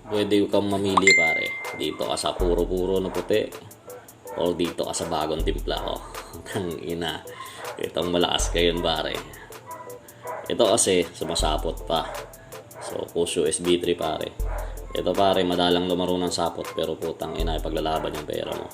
Pwede kang mamili pare. Dito ka sa puro-puro na puti o dito ka sa bagong timpla ko. Tang ina. Itong malakas kayo pare. Ito kasi sumasapot pa. So push USB 3 pare. Ito pare madalang lumaro ng sapot pero putang ina paglalaban yung pera mo.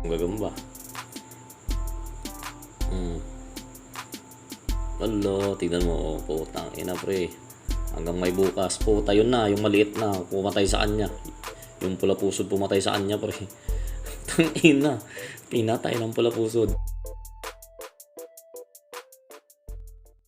Ang gagamba. Hello, tignan mo. Putang ina pre. Hanggang may bukas. Puta yun na. Yung maliit na. Pumatay sa kanya. Yung pula pusod pumatay sa kanya pre. Tang ina. Pinatay ng pula pusod.